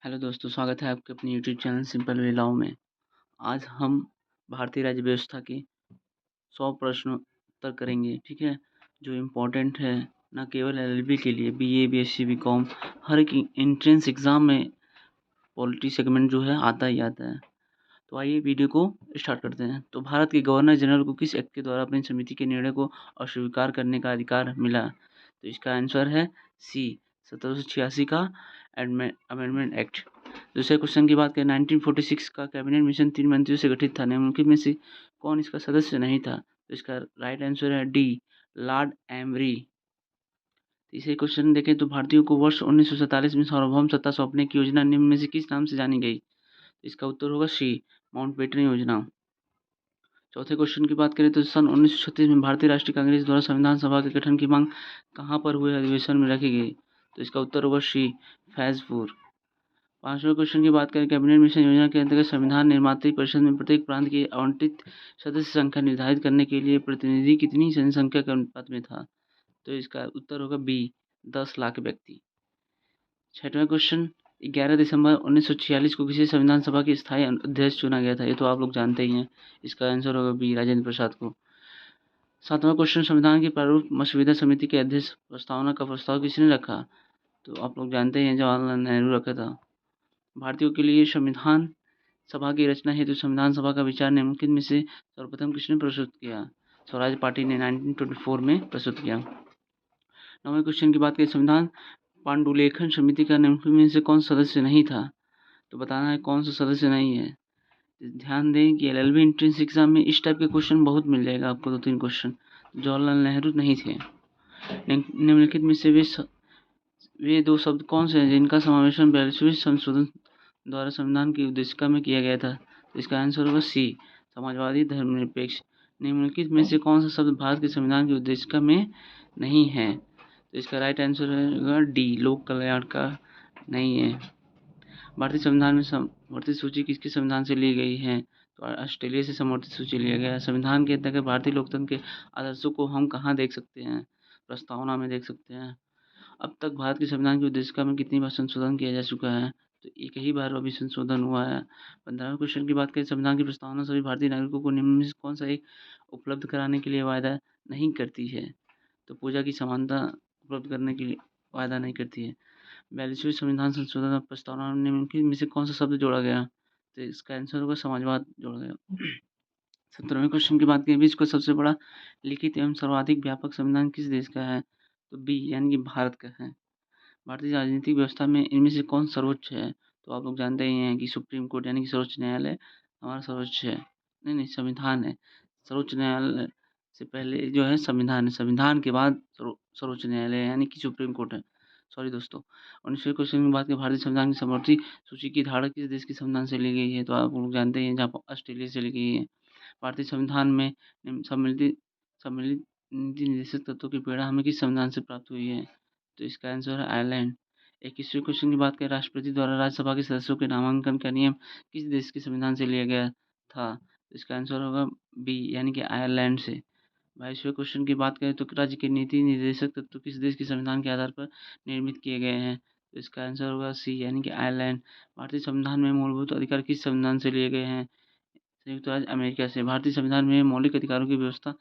Hello दोस्तों, स्वागत है आपके अपने YouTube channel simple way law में। आज हम भारतीय राज्य व्यवस्था के 100 प्रश्न उत्तर करेंगे, ठीक है? जो इम्पोर्टेंट है, ना केवल एलएलबी के लिए, बीए, बीएससी, बीकॉम, हर एक एंट्रेंस एग्ज़ाम में पॉलिटी सेगमेंट जो है आता ही आता है। तो आइए वीडियो को स्टार्ट करते हैं। तो भारत के गवर्नर जनरल को किस एक्ट के द्वारा अपनी समिति के निर्णय को अस्वीकार करने का अधिकार मिला? तो इसका आंसर है सी, 1786 का अमेंडमेंट एक्ट। दूसरे क्वेश्चन की बात करें, 1946 का कैबिनेट मिशन 3 मंत्रियों से गठित था, निम्नलिखित में से कौन इसका सदस्य नहीं था? तो इसका राइट आंसर है डी, लॉर्ड एमरी। तीसरे क्वेश्चन देखें तो भारतीयों को वर्ष 1947 में सार्वभौम सत्ता सौंपने की योजना निम्न में से किस नाम से जानी गई? तो इसका उत्तर होगा सी, माउंटबेटन योजना। चौथे क्वेश्चन की बात करें तो सन 1936 में भारतीय राष्ट्रीय कांग्रेस द्वारा संविधान सभा के गठन की मांग कहाँ पर हुए अधिवेशन में रखी गई? तो इसका उत्तर होगा सी, फैजपुर। पांचवें क्वेश्चन की बात करें, कैबिनेट मिशन योजना के अंतर्गत संविधान निर्मात्री परिषद में प्रत्येक प्रांत की आवंटित सदस्य संख्या निर्धारित करने के लिए प्रतिनिधि कितनी जनसंख्या के अनुपात में था? तो इसका उत्तर होगा बी, 10 लाख व्यक्ति। छठवां क्वेश्चन, 11 दिसंबर 1946 को किसी संविधान सभा के स्थायी अध्यक्ष चुना गया था? ये तो आप लोग जानते ही हैं। इसका आंसर होगा बी, राजेंद्र प्रसाद को। सातवां क्वेश्चन, संविधान की प्रारूप मसविदा समिति के अध्यक्ष प्रस्तावना का प्रस्ताव किसने रखा? तो आप लोग जानते ही हैं, जवाहरलाल नेहरू रखा था। भारतीयों के लिए संविधान सभा की रचना हेतु संविधान सभा का विचार निम्नलिखित में से सर्वप्रथम किसने प्रस्तुत किया? स्वराज पार्टी ने 1924 में प्रस्तुत किया। नौवें क्वेश्चन की बात करें, संविधान पांडुलेखन समिति का निम्नलिखित में से कौन सदस्य नहीं था? तो बताना है कौन सा सदस्य नहीं है। ध्यान दें कि एलएलबी एंट्रेंस एग्जाम में इस टाइप के क्वेश्चन बहुत मिल जाएगा आपको, 2-3 क्वेश्चन। जवाहरलाल नेहरू नहीं थे। निम्नलिखित में से वे दो शब्द कौन से हैं जिनका समावेशन 42वें संशोधन द्वारा संविधान की उद्देशिका में किया गया था? तो इसका आंसर होगा सी, समाजवादी धर्मनिरपेक्ष। निम्नलिखित में से कौन सा शब्द भारत के संविधान की उद्देशिका में नहीं है? तो इसका राइट आंसर होगा डी, लोक कल्याण का नहीं है। भारतीय संविधान में समर्थित सूची किसके संविधान से ली गई है? तो ऑस्ट्रेलिया से समर्थित सूची लिया गया है। संविधान के अंतर्गत भारतीय लोकतंत्र के आदर्शों को हम कहाँ देख सकते हैं? प्रस्तावना में देख सकते हैं। अब तक भारत के संविधान की उद्देशिका में कितनी बार संशोधन किया जा चुका है? तो एक ही बार अभी संशोधन हुआ है। 15वें क्वेश्चन की बात करें, संविधान की प्रस्तावना सभी भारतीय नागरिकों को निम्न में से कौन सा एक उपलब्ध कराने के लिए वायदा नहीं करती है? तो पूजा की समानता उपलब्ध करने के लिए वायदा नहीं करती है। 42वें संविधान संशोधन प्रस्तावना में निम्नलिखित में से कौन सा शब्द जोड़ा गया? तो इसका आंसर होगा समाजवाद जोड़ा गया। 17वें क्वेश्चन की बात करें, विश्व का सबसे बड़ा लिखित एवं सर्वाधिक व्यापक संविधान किस देश का है? तो बी, यानी कि भारत का है। भारतीय राजनीतिक व्यवस्था में इनमें से कौन सर्वोच्च है? तो आप लोग जानते ही हैं कि सुप्रीम कोर्ट यानी कि सर्वोच्च न्यायालय हमारा सर्वोच्च है। नहीं, संविधान है। सर्वोच्च न्यायालय से पहले जो है संविधान है, संविधान के बाद सर्वोच्च न्यायालय यानी कि सुप्रीम कोर्ट है। सॉरी दोस्तों। 19वें क्वेश्चन की बात करें, भारतीय संविधान की समवर्ती सूची की धारा किस देश के संविधान से ली गई है? तो आप लोग जानते हैं, जहाँ ऑस्ट्रेलिया से ली गई है। भारतीय संविधान में सम्मिलित सम्मिलित नीति निर्देशक तत्वों की प्रेरणा हमें किस संविधान से प्राप्त हुई है? तो इसका आंसर है आयरलैंड। 21वें क्वेश्चन की बात करें, राष्ट्रपति द्वारा राज्यसभा के सदस्यों के नामांकन का नियम किस देश के संविधान से लिया गया था? तो इसका आंसर होगा बी, यानी कि आयरलैंड से। 22वें क्वेश्चन की बात करें तो राज्य के नीति निर्देशक तत्व किस देश के संविधान के आधार पर निर्मित किए गए हैं? तो इसका आंसर होगा सी, यानी कि आयरलैंड। भारतीय संविधान में मूलभूत अधिकार किस संविधान से लिए गए हैं? संयुक्त राज्य अमेरिका से। भारतीय संविधान में मौलिक अधिकारों की व्यवस्था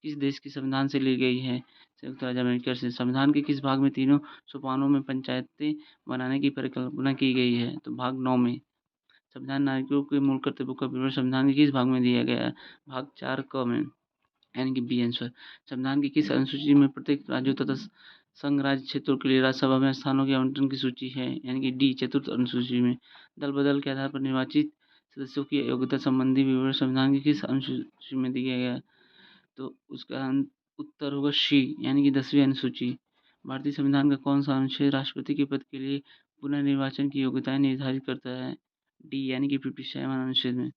किस देश के संविधान से ली गई है? संयुक्त राज्य अमेरिका से। संविधान के किस भाग में तीनों सोपानों में पंचायतें बनाने की परिकल्पना की गई है? तो भाग 9 में। संविधान नागरिकों के मूल कर्तव्यों का विवरण संविधान के किस भाग में दिया गया है? भाग 4 क में, यानी कि बी आंसर। संविधान की किस अनुसूची में प्रत्येक राज्यों तथा संघ राज्य क्षेत्रों के लिए राज्यसभा में स्थानों के आवंटन की सूची है? यानी कि डी, चतुर्थ अनुसूची में। दल बदल के आधार पर निर्वाचित सदस्यों की योग्यता संबंधी विवरण संविधान की किस अनुसूची में दिया गया है? तो उसका उत्तर होगा सी, यानी कि 10वीं अनुसूची। भारतीय संविधान का कौन सा अनुच्छेद राष्ट्रपति के पद के लिए पुनर्निर्वाचन की योग्यताएं निर्धारित करता है? डी, यानी कि 57 अनुच्छेद में।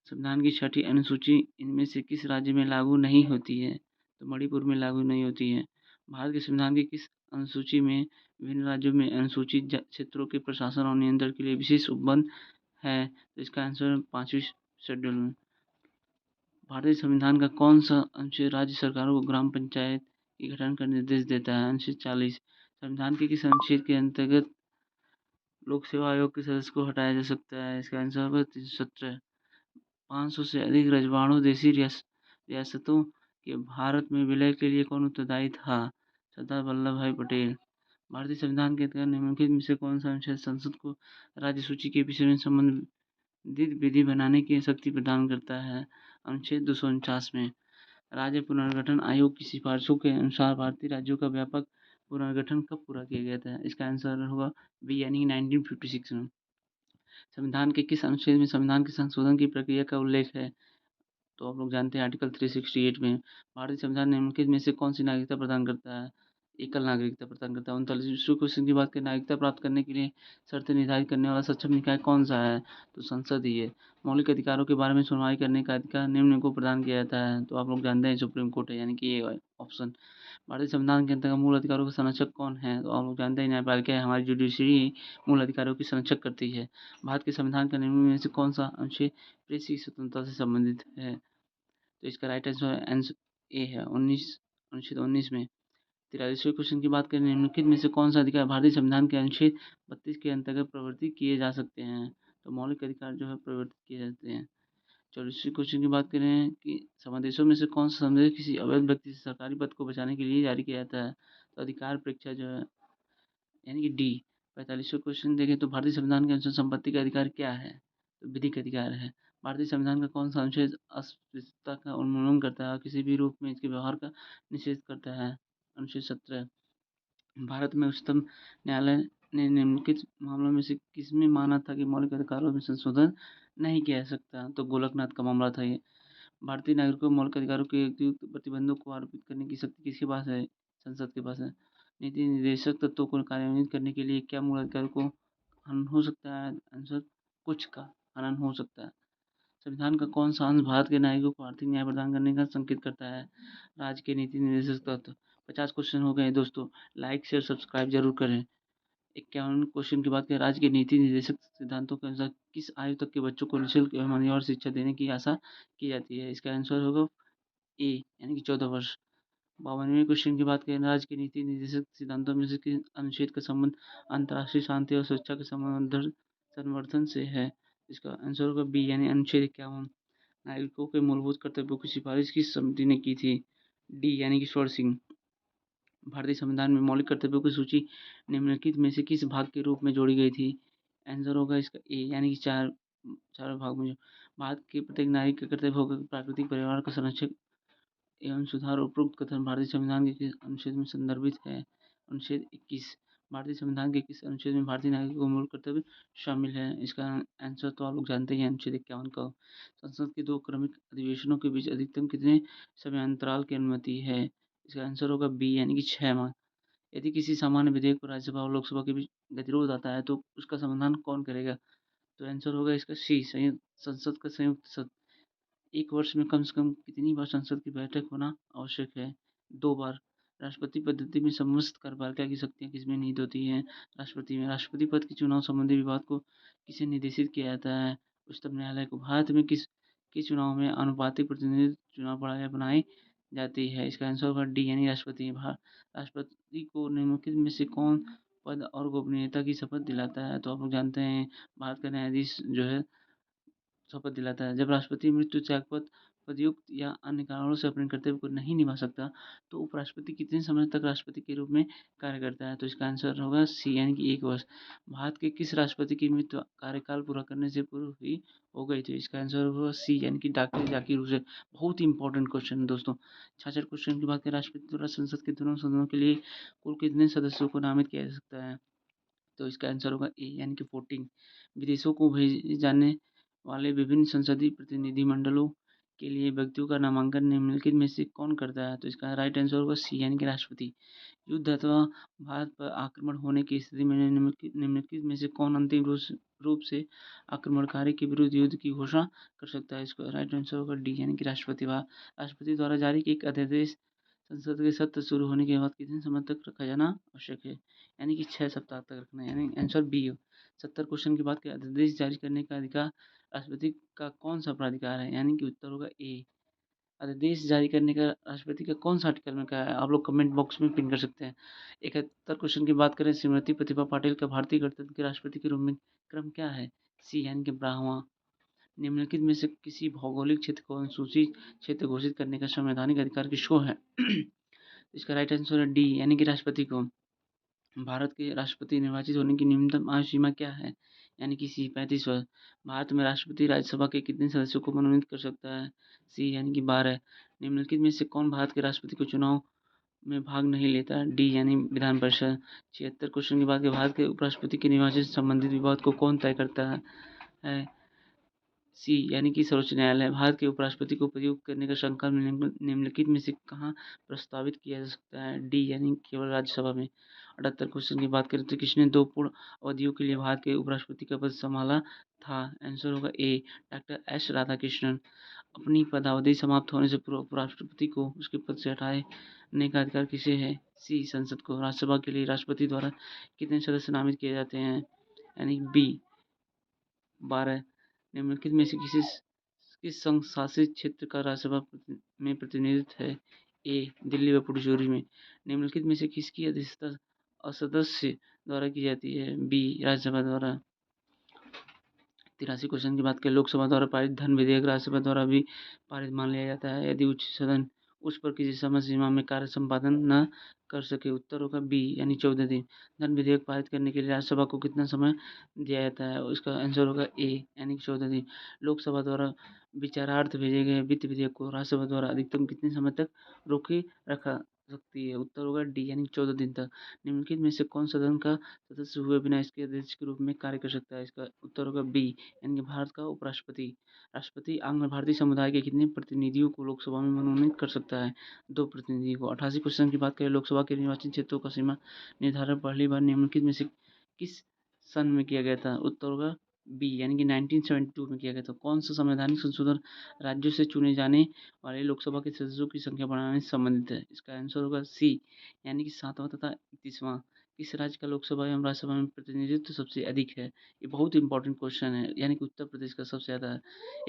संविधान की 6ठी अनुसूची इनमें से किस राज्य में लागू नहीं होती है? तो मणिपुर में लागू नहीं होती है। भारत के संविधान की किस अनुसूची में विभिन्न राज्यों में अनुसूचित क्षेत्रों के प्रशासन और नियंत्रण के लिए विशेष उपबंध है? तो इसका आंसर 5वीं शेड्यूल में। भारतीय संविधान का कौन सा अनुच्छेद राज्य सरकारों को ग्राम पंचायत की गठन का निर्देश देता है? अनुच्छेद 40। संविधान के किस अनुच्छेद के अंतर्गत लोक सेवा आयोग के सदस्य को हटाया जा सकता है। इसका आंसर होगा 317। 500 से अधिक रजवाड़ों देशी रियासतों के भारत में विलय के लिए कौन उत्तरदायी था? सरदार वल्लभ भाई पटेल। भारतीय संविधान के तहत निम्नलिखित में से कौन सा अनुच्छेद संसद को राज्य सूची के विषय में संबंधित विधि बनाने की शक्ति प्रदान करता है? अनुच्छेद 249 में। राज्य पुनर्गठन आयोग की सिफारिशों के अनुसार भारतीय राज्यों का व्यापक पुनर्गठन कब पूरा किया गया था? इसका आंसर होगा बी यानी 1956 में। संविधान के किस अनुच्छेद में संविधान के संशोधन की प्रक्रिया का उल्लेख है? तो आप लोग जानते हैं आर्टिकल 368 में। भारतीय संविधान निम्नलिखित में से कौन सी नागरिकता प्रदान करता है? एकल नागरिकता प्रदान करता है। 39वें क्वेश्चन की बात करें, नागरिकता प्राप्त करने के लिए शर्तें निर्धारित करने वाला सक्षम निकाय कौन सा है? तो संसद ही है। मौलिक अधिकारों के बारे में सुनवाई करने का अधिकार निम्न को प्रदान किया जाता है। तो आप लोग जानते हैं सुप्रीम कोर्ट है, यानी कि ये ऑप्शन। भारतीय संविधान के अंतर्गत मूल अधिकारों का संरक्षक कौन है? तो आप लोग जानते हैं न्यायपालिका है, हमारी जुडिशरी मूल अधिकारों की संरक्षक करती है। भारत के संविधान का निम्न में से कौन सा अनुच्छेद प्रेस की स्वतंत्रता से संबंधित है? तो इसका राइट आंसर ए है 19, अनुच्छेद 19 में। 43वें क्वेश्चन की बात करें, निम्नलिखित में से कौन सा अधिकार भारतीय संविधान के अनुच्छेद 32 के अंतर्गत प्रवर्तित किए जा सकते हैं? तो मौलिक अधिकार जो है प्रवर्तित किए जाते हैं। 44वें क्वेश्चन की बात करें कि समादेशों में से कौन सा संदेश किसी अवैध व्यक्ति से सरकारी पद को बचाने के लिए जारी किया जाता है? तो अधिकार परीक्षा जो है, यानी कि डी। 45वें क्वेश्चन देखें तो भारतीय संविधान के अनुसार संपत्ति का अधिकार क्या है? तो विधिक अधिकार है। भारतीय संविधान का कौन सा अनुच्छेद अस्पृश्यता का उन्मूलन करता है और किसी भी रूप में इसके व्यवहार का निषेध करता है? अनुच्छेद 17। भारत में उच्चतम न्यायालय ने निम्नलिखित मामलों में से किसमें माना था कि मौलिक अधिकारों में संशोधन नहीं किया जा सकता? तो गोलकनाथ का मामला था ये। भारतीय नागरिकों को मौलिक अधिकारों के अतिरिक्त प्रतिबंधों को आरोपित करने की शक्ति किसके पास है? संसद के पास है। नीति निर्देशक तत्वों को कार्यान्वित करने के लिए क्या मूल अधिकार को हनन हो सकता है? आंसर कुछ का हनन हो सकता है। संविधान का कौन सा अंश भारत के नागरिकों को आर्थिक न्याय प्रदान करने का संकेत करता है? राज्य के नीति निर्देशक तत्व। 50 क्वेश्चन हो गए दोस्तों, लाइक शेयर सब्सक्राइब जरूर करें। 51 क्वेश्चन की बात करें, राज्य के नीति निर्देशक सिद्धांतों के अनुसार किस आयु तक के बच्चों को निःशुल्क एवं मान्यवर शिक्षा देने की आशा की जाती है? इसका आंसर होगा ए यानी कि 14 वर्ष। 52वें क्वेश्चन की बात करें, राज्य के नीति निर्देशक सिद्धांतों में से किस अनुच्छेद का संबंध अंतर्राष्ट्रीय शांति और सुरक्षा के संवर्धन से है? इसका आंसर होगा बी यानी अनुच्छेद 51। नागरिकों के मूलभूत कर्तव्यों की सिफारिश किस समिति ने की थी? डी यानी कि ईश्वर सिंह। भारतीय संविधान में मौलिक कर्तव्यों की सूची निम्नलिखित में से किस भाग के रूप में जोड़ी गई थी? आंसर होगा इसका ए यानी कि चार भाग में। भारत के प्रत्येक नागरिक का कर्तव्य होगा कि प्राकृतिक परिवार का संरक्षक एवं सुधार। उपरोक्त कथन भारतीय संविधान के किस अनुच्छेद में संदर्भित है? अनुच्छेद 21। भारतीय संविधान के किस अनुच्छेद में भारतीय नागरिकों को मूल कर्तव्य शामिल है? इसका आंसर तो आप लोग जानते हैं, अनुच्छेद 51 का। संसद के दो क्रमिक अधिवेशनों के बीच अधिकतम कितने समयांतराल की अनुमति है? इसका आंसर होगा बी यानी कि 6 माह। यदि किसी सामान्य विधेयक पर राज्यसभा और लोकसभा के बीच गतिरोध आता है तो उसका समाधान कौन करेगा? तो आंसर होगा इसका सी, संयुक्त संसद का संयुक्त सत्र। एक वर्ष में कम से कम कितनी बार संसद की बैठक होना आवश्यक है? 2 बार। राष्ट्रपति पद्धति में समस्त कार्यपालिका की शक्तियाँ किसमें निहित होती हैं? राष्ट्रपति में। राष्ट्रपति पद के चुनाव संबंधी विवाद को किसे निर्देशित किया जाता है? उच्चतम न्यायालय को। भारत में किस के चुनाव में आनुपातिक प्रतिनिधित्व चुनाव प्रणाली बनाई जाती है? इसका आंसर होगा डी यानी राष्ट्रपति। राष्ट्रपति को निम्नलिखित में से कौन पद और गोपनीयता की शपथ दिलाता है? तो आप लोग जानते हैं भारत का न्यायाधीश जो है शपथ दिलाता है। जब राष्ट्रपति मृत्यु, त्यागपत्र, पदयुक्त या अन्य कारणों से अपने कर्तव्य को नहीं निभा सकता तो उपराष्ट्रपति कितने समय तक राष्ट्रपति के रूप में कार्य करता है? तो इसका आंसर होगा सी यानी कि 1 वर्ष। भारत के किस राष्ट्रपति की मृत्यु कार्यकाल पूरा करने से पूर्व ही हो गई थी? इसका आंसर होगा सी यानी कि डॉक्टर जाकिर हुसैन। बहुत ही इंपॉर्टेंट क्वेश्चन है दोस्तों। 66 क्वेश्चन की बात करें, राष्ट्रपति द्वारा संसद के दोनों सदनों के लिए कुल कितने सदस्यों को नामित किया जा सकता है? तो इसका आंसर होगा ए यानी कि 14। विदेशों को भेजे जाने वाले विभिन्न संसदीय प्रतिनिधिमंडलों के लिए व्यक्तियों का नामांकन निम्नलिखित में से कौन करता है? तो इसका राइट आंसर होगा सी यानी कि राष्ट्रपति। युद्ध अथवा भारत पर आक्रमण होने की स्थिति में निम्नलिखित में से कौन अंतिम रूप से आक्रमणकारी के विरुद्ध युद्ध की घोषणा कर सकता है? इसका राइट आंसर होगा डी यानी कि राष्ट्रपति। राष्ट्रपति द्वारा जारी एक अध्यादेश संसद के सत्र शुरू होने के बाद कितने समय तक रखा जाना आवश्यक है? यानी कि 6 सप्ताह तक रखना है, यानी आंसर बी हो। 70 क्वेश्चन की बात करें, अध्यादेश जारी करने का अधिकार राष्ट्रपति का कौन सा प्राधिकार है? यानी कि उत्तर होगा ए। अध्यादेश जारी करने का राष्ट्रपति का कौन सा आर्टिकल में कहा है? आप लोग कमेंट बॉक्स में पिन कर सकते हैं। 71 क्वेश्चन की बात करें, श्रीमती प्रतिभा पाटिल का भारतीय गणतंत्र के राष्ट्रपति के रूप में क्रम क्या है? सी यानी कि 12वां। निम्नलिखित में से किसी भौगोलिक क्षेत्र को अनुसूचित क्षेत्र घोषित करने का संवैधानिक अधिकार किसको है? इसका राइट आंसर है डी यानी कि राष्ट्रपति को। भारत के राष्ट्रपति निर्वाचित होने की न्यूनतम आयु सीमा क्या है? यानी कि सी 35 वर्ष। भारत में राष्ट्रपति राज्यसभा के कितने सदस्यों को मनोनीत कर सकता है? सी यानी कि 12। निम्नलिखित में से कौन भारत के राष्ट्रपति को चुनाव में भाग नहीं लेता? डी यानी विधान परिषद। 76 क्वेश्चन की बात करें, भारत के उपराष्ट्रपति के निर्वाचन से संबंधित विवाद को कौन तय करता है? सी यानी कि सर्वोच्च न्यायालय। भारत के उपराष्ट्रपति को प्रयुक्त करने का संकल्प निम्नलिखित में से कहाँ प्रस्तावित किया जा सकता है? डी यानी केवल राज्यसभा में। 78 क्वेश्चन की बात करें तो किसने 2 पूर्ण अवधियों के लिए भारत के उपराष्ट्रपति का पद संभाला था? आंसर होगा ए डॉक्टर एस राधाकृष्णन। अपनी पदावधि समाप्त होने से पूर्व उपराष्ट्रपति को उसके पद से हटाने का अधिकार किसे है? सी संसद को। राज्यसभा के लिए राष्ट्रपति द्वारा कितने सदस्य नामित किए जाते हैं? यानी बी 12। निम्नलिखित में से किस संघ शासित क्षेत्र का राज्यसभा में प्रतिनिधित्व है? ए दिल्ली व पुडुचेरी में। निम्नलिखित में से किसकी अध्यक्षता असदस्य द्वारा की जाती है? बी राज्यसभा द्वारा। 83 क्वेश्चन की बात करें, लोकसभा द्वारा पारित धन विधेयक राज्यसभा द्वारा भी पारित मान लिया जाता है यदि उच्च सदन उस पर किसी समय सीमा में कार्य संपादन न कर सके। उत्तर होगा बी यानी 14 दिन। धन विधेयक पारित करने के लिए राज्यसभा को कितना समय दिया जाता है? उसका आंसर होगा ए यानी 14 दिन। लोकसभा द्वारा विचारार्थ भेजे गए वित्त विधेयक को राज्यसभा द्वारा अधिकतम कितने समय तक रोके रखा सकती है? उत्तर होगा डी यानी 14 दिन तक। निम्नलिखित में से कौन सदन का सदस्य हुए बिना इसके अध्यक्ष के रूप में कार्य कर सकता है? इसका उत्तर होगा बी यानी कि भारत का उपराष्ट्रपति। राष्ट्रपति आंग्ल भारतीय समुदाय के कितने प्रतिनिधियों को लोकसभा में मनोनीत कर सकता है? 2 प्रतिनिधि को। 88 क्वेश्चन की बात करें, लोकसभा के निर्वाचन क्षेत्रों का सीमा निर्धारण पहली बार निम्नलिखित में से किस सन में किया गया था? उत्तर होगा बी यानी कि 1972 में किया गया था। कौन सा संवैधानिक संशोधन राज्यों से चुने जाने वाले लोकसभा के सदस्यों की संख्या बढ़ाने से संबंधित है? इसका आंसर होगा सी यानी कि 7वां तथा 31वां। किस राज्य का लोकसभा एवं राज्यसभा में प्रतिनिधित्व सबसे अधिक है? ये बहुत इंपॉर्टेंट क्वेश्चन है, यानी कि उत्तर प्रदेश का सबसे ज़्यादा है।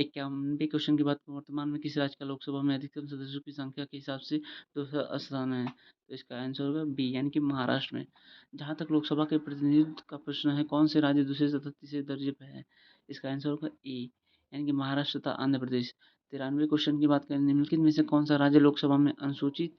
91 क्वेश्चन की बात करें, वर्तमान में किस राज्य का लोकसभा में अधिकतम सदस्यों की संख्या के हिसाब से दूसरा स्थान है? तो इसका आंसर होगा बी यानी कि महाराष्ट्र में। जहाँ तक लोकसभा के प्रतिनिधित्व का प्रश्न है, कौन से राज्य दूसरे तथा तीसरे दर्जे पर है? इसका आंसर होगा ए यानी कि महाराष्ट्र तथा आंध्र प्रदेश। 93 क्वेश्चन की बात करें, निम्नलिखित में से कौन सा राज्य लोकसभा में अनुसूचित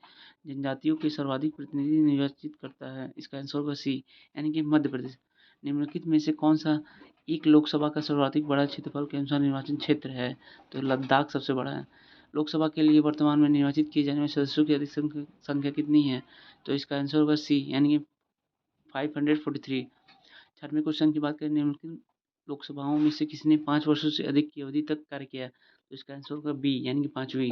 जनजातियों के सर्वाधिक प्रतिनिधि निर्वाचित करता है? इसका आंसर होगा सी यानी कि मध्य प्रदेश। निम्नलिखित में से कौन सा एक लोकसभा का सर्वाधिक बड़ा क्षेत्रफल के अनुसार निर्वाचन क्षेत्र है? तो लद्दाख सबसे बड़ा है। लोकसभा के लिए वर्तमान में निर्वाचित किए जाने वाले सदस्यों की अधिक संख्या कितनी है? तो इसका आंसर होगा सी यानी कि 543। 6वें क्वेश्चन की बात करें, निम्नलिखित लोकसभाओं में से किसने 5 वर्षों से अधिक की अवधि तक कार्य किया? तो इसका आंसर होगा बी यानी कि 5वीं।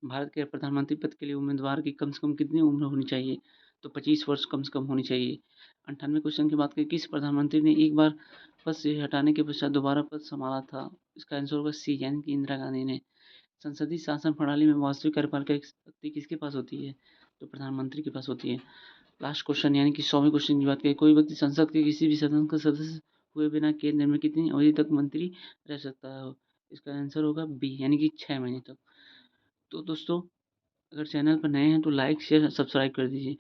भारत के प्रधानमंत्री पद के लिए उम्मीदवार की कम से कम कितनी उम्र होनी चाहिए? तो 25 वर्ष कम से कम होनी चाहिए। 98 क्वेश्चन की बात करें, किस प्रधानमंत्री ने एक बार पद से हटाने के पश्चात दोबारा पद संभाला था? इसका आंसर होगा सी यानी कि इंदिरा गांधी ने। संसदीय शासन प्रणाली में वास्तविक कार्यपालिका की शक्ति किसके पास होती है? तो प्रधानमंत्री के पास होती है। लास्ट क्वेश्चन यानी कि 100वें क्वेश्चन की बात करें, कोई व्यक्ति संसद के किसी भी सदन का सदस्य हुए बिना केंद्र में कितनी अवधि तक मंत्री रह सकता है? इसका आंसर होगा बी यानी कि 6 महीने तक। तो दोस्तों, अगर चैनल पर नए हैं तो लाइक शेयर सब्सक्राइब कर दीजिए।